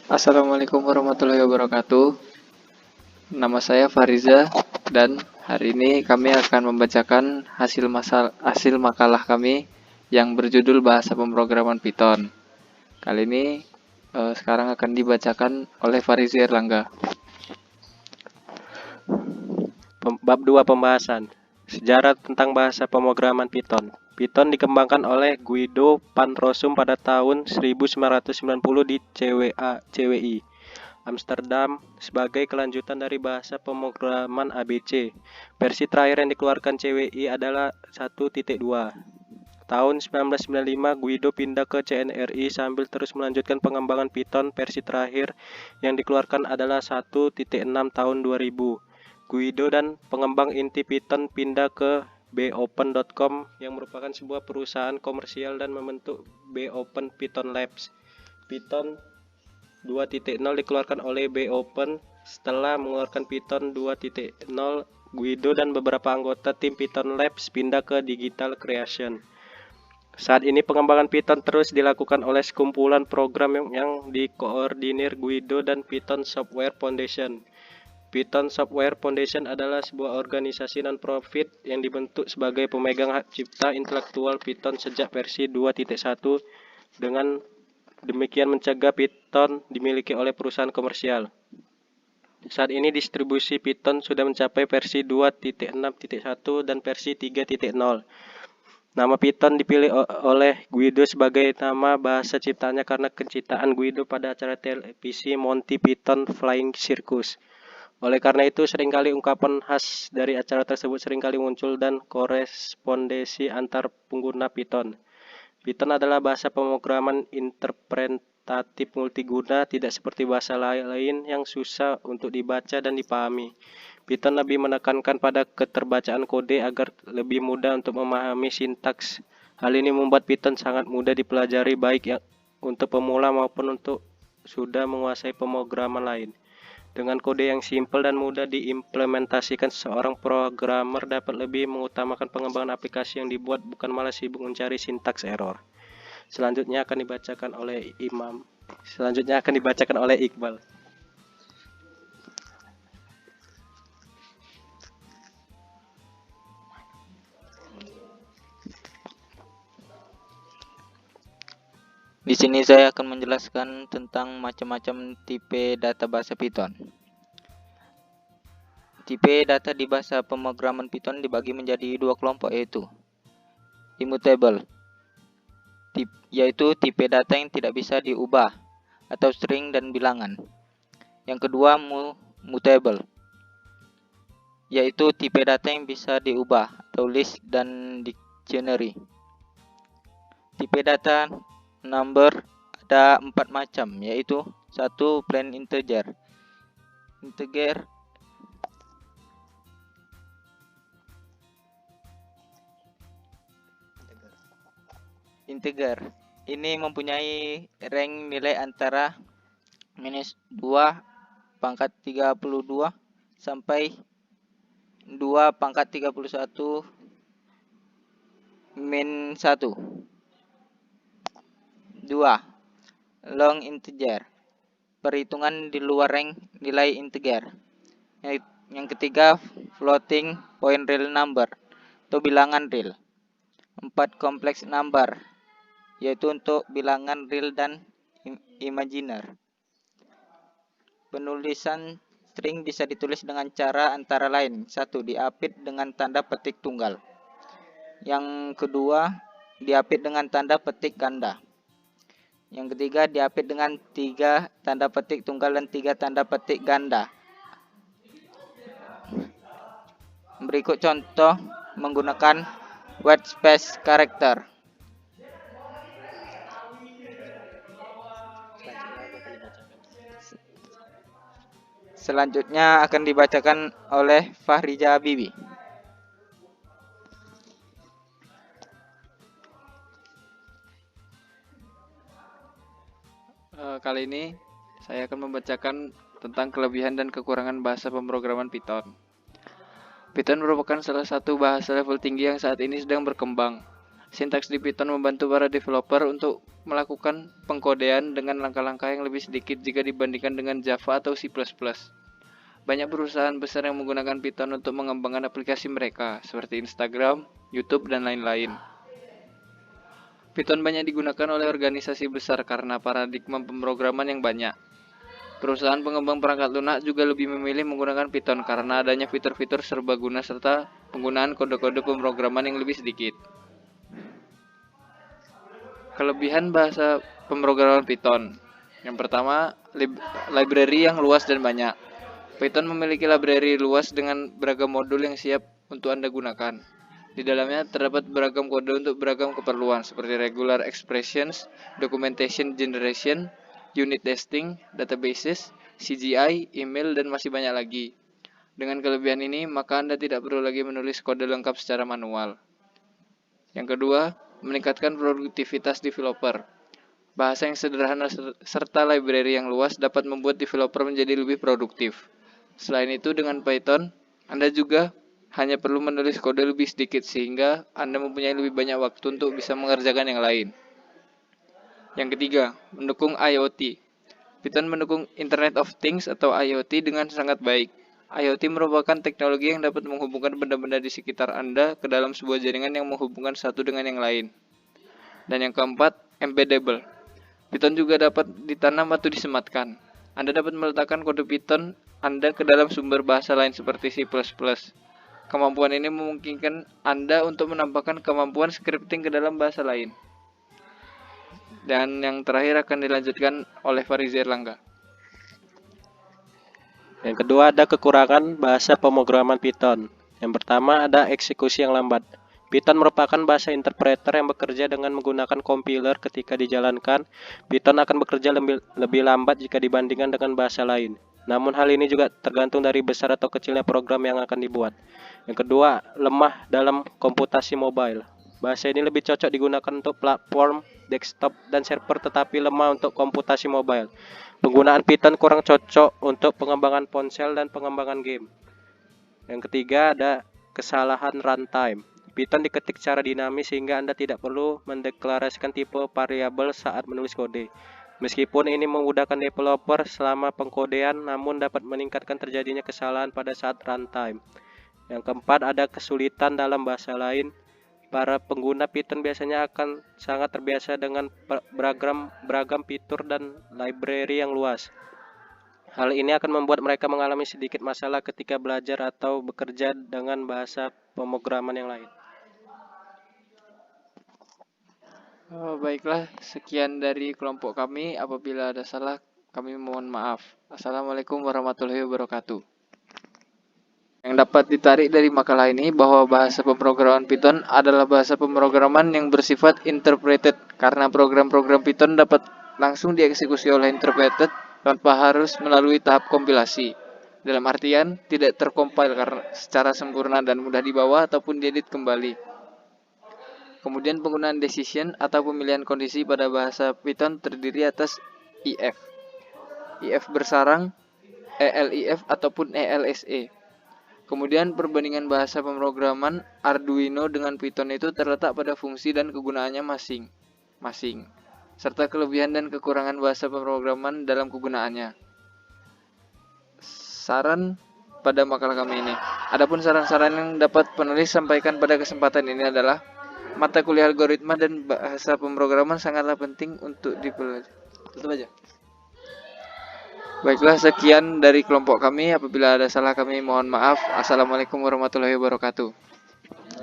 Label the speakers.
Speaker 1: Assalamualaikum warahmatullahi wabarakatuh. Nama saya Fariza dan hari ini kami akan membacakan hasil makalah kami yang berjudul Bahasa Pemrograman Python. Kali ini sekarang akan dibacakan oleh Fariza Erlangga.
Speaker 2: Bab 2 pembahasan. Sejarah tentang bahasa pemrograman Python. Python dikembangkan oleh Guido Pantrosum pada tahun 1990 di CWI, Amsterdam sebagai kelanjutan dari bahasa pemrograman ABC. Versi terakhir yang dikeluarkan CWI adalah 1.2. Tahun 1995 Guido pindah ke CNRI sambil terus melanjutkan pengembangan Python. Versi terakhir yang dikeluarkan adalah 1.6 tahun 2000. Guido dan pengembang inti Python pindah ke bopen.com yang merupakan sebuah perusahaan komersial dan membentuk bopen Python Labs. Python 2.0 dikeluarkan oleh bopen. Setelah mengeluarkan Python 2.0, Guido dan beberapa anggota tim Python Labs pindah ke Digital Creation. Saat ini pengembangan Python terus dilakukan oleh sekumpulan program yang dikoordinir Guido dan Python Software Foundation. Python Software Foundation adalah sebuah organisasi non-profit yang dibentuk sebagai pemegang hak cipta intelektual Python sejak versi 2.1. Dengan demikian mencegah Python dimiliki oleh perusahaan komersial. Saat ini distribusi Python sudah mencapai versi 2.6.1 dan versi 3.0. Nama Python dipilih oleh Guido sebagai nama bahasa ciptaannya karena kecintaan Guido pada acara televisi Monty Python Flying Circus. Oleh karena itu, seringkali ungkapan khas dari acara tersebut seringkali muncul dan korespondensi antar pengguna Python. Python adalah bahasa pemrograman interpretatif multiguna, tidak seperti bahasa lain yang susah untuk dibaca dan dipahami. Python lebih menekankan pada keterbacaan kode agar lebih mudah untuk memahami sintaks. Hal ini membuat Python sangat mudah dipelajari baik untuk pemula maupun untuk sudah menguasai pemrograman lain. Dengan kode yang simpel dan mudah diimplementasikan, seorang programmer dapat lebih mengutamakan pengembangan aplikasi yang dibuat, bukan malah sibuk mencari sintaks error. Selanjutnya akan dibacakan oleh Iqbal.
Speaker 1: Di sini saya akan menjelaskan tentang macam-macam tipe data bahasa Python. Tipe data di bahasa pemrograman Python dibagi menjadi dua kelompok, yaitu immutable, yaitu tipe data yang tidak bisa diubah, atau string dan bilangan. Yang kedua, mutable, yaitu tipe data yang bisa diubah, atau list dan dictionary. Tipe data number ada 4 macam, yaitu 1. Plain integer. Integer ini mempunyai rank nilai antara -2 pangkat 32 sampai 2 pangkat 31 min 1. 2. Long integer, perhitungan di luar rank nilai integer. Yang ketiga, floating point real number atau bilangan real. 4. Complex number, yaitu untuk bilangan real dan imaginer. Penulisan string bisa ditulis dengan cara antara lain: 1. Diapit dengan tanda petik tunggal. Yang kedua, diapit dengan tanda petik ganda. Yang ketiga, diapit dengan 3 tanda petik tunggal dan 3 tanda petik ganda. Berikut contoh menggunakan word space character. Selanjutnya akan dibacakan oleh Fahriza Bibi. Kali ini saya akan membacakan tentang kelebihan dan kekurangan bahasa pemrograman Python. Python merupakan salah satu bahasa level tinggi yang saat ini sedang berkembang.
Speaker 3: Sintaks di Python membantu para developer untuk melakukan pengkodean dengan langkah-langkah yang lebih sedikit jika dibandingkan dengan Java atau C++. Banyak perusahaan besar yang menggunakan Python untuk mengembangkan aplikasi mereka, seperti Instagram, YouTube, dan lain-lain. Python banyak digunakan oleh organisasi besar karena paradigma pemrograman yang banyak. Perusahaan pengembang perangkat lunak juga lebih memilih menggunakan Python karena adanya fitur-fitur serbaguna serta penggunaan kode-kode pemrograman yang lebih sedikit. Kelebihan bahasa pemrograman Python. Yang pertama, library yang luas dan banyak. Python memiliki library luas dengan beragam modul yang siap untuk Anda gunakan. Di dalamnya terdapat beragam kode untuk beragam keperluan seperti regular expressions, documentation generation, unit testing, databases, CGI, email, dan masih banyak lagi. Dengan kelebihan ini, maka Anda tidak perlu lagi menulis kode lengkap secara manual. Yang kedua, meningkatkan produktivitas developer. Bahasa yang sederhana serta library yang luas dapat membuat developer menjadi lebih produktif. Selain itu, dengan Python, Anda juga hanya perlu menulis kode lebih sedikit sehingga Anda mempunyai lebih banyak waktu untuk bisa mengerjakan yang lain. Yang ketiga, mendukung IoT. Python mendukung Internet of Things atau IoT dengan sangat baik. IoT merupakan teknologi yang dapat menghubungkan benda-benda di sekitar Anda ke dalam sebuah jaringan yang menghubungkan satu dengan yang lain. Dan yang keempat, embeddable. Python juga dapat ditanam atau disematkan. Anda dapat meletakkan kode Python Anda ke dalam sumber bahasa lain seperti C++. Kemampuan ini memungkinkan Anda untuk menambahkan kemampuan scripting ke dalam bahasa lain. Dan yang terakhir akan dilanjutkan oleh Fariza Erlangga.
Speaker 2: Yang kedua ada kekurangan bahasa pemrograman Python. Yang pertama ada eksekusi yang lambat. Python merupakan bahasa interpreter yang bekerja dengan menggunakan compiler. Ketika dijalankan, Python akan bekerja lebih lambat jika dibandingkan dengan bahasa lain. Namun hal ini juga tergantung dari besar atau kecilnya program yang akan dibuat. Yang kedua, lemah dalam komputasi mobile. Bahasa ini lebih cocok digunakan untuk platform, desktop, dan server tetapi lemah untuk komputasi mobile. Penggunaan Python kurang cocok untuk pengembangan ponsel dan pengembangan game. Yang ketiga ada kesalahan runtime. Python diketik secara dinamis sehingga Anda tidak perlu mendeklarasikan tipe variabel saat menulis kode. Meskipun ini memudahkan developer selama pengkodean, namun dapat meningkatkan terjadinya kesalahan pada saat runtime. Yang keempat ada kesulitan dalam bahasa lain. Para pengguna Python biasanya akan sangat terbiasa dengan beragam fitur dan library yang luas. Hal ini akan membuat mereka mengalami sedikit masalah ketika belajar atau bekerja dengan bahasa pemrograman yang lain.
Speaker 3: Baiklah, sekian dari kelompok kami. Apabila ada salah, kami mohon maaf. Assalamualaikum warahmatullahi wabarakatuh. Yang dapat ditarik dari makalah ini bahwa bahasa pemrograman Python adalah bahasa pemrograman yang bersifat interpreted karena program-program Python dapat langsung dieksekusi oleh interpreted tanpa harus melalui tahap kompilasi. Dalam artian tidak tercompile karena secara sempurna dan mudah dibawa ataupun diedit kembali. Kemudian penggunaan decision atau pemilihan kondisi pada bahasa Python terdiri atas if. If bersarang, elif ataupun else. Kemudian perbandingan bahasa pemrograman Arduino dengan Python itu terletak pada fungsi dan kegunaannya masing-masing, serta kelebihan dan kekurangan bahasa pemrograman dalam kegunaannya. Saran pada makalah kami ini. Adapun saran-saran yang dapat penulis sampaikan pada kesempatan ini adalah mata kuliah algoritma dan bahasa pemrograman sangatlah penting untuk dipelajari. Tutup aja. Baiklah, sekian dari kelompok kami. Apabila ada salah kami mohon maaf. Assalamualaikum warahmatullahi wabarakatuh.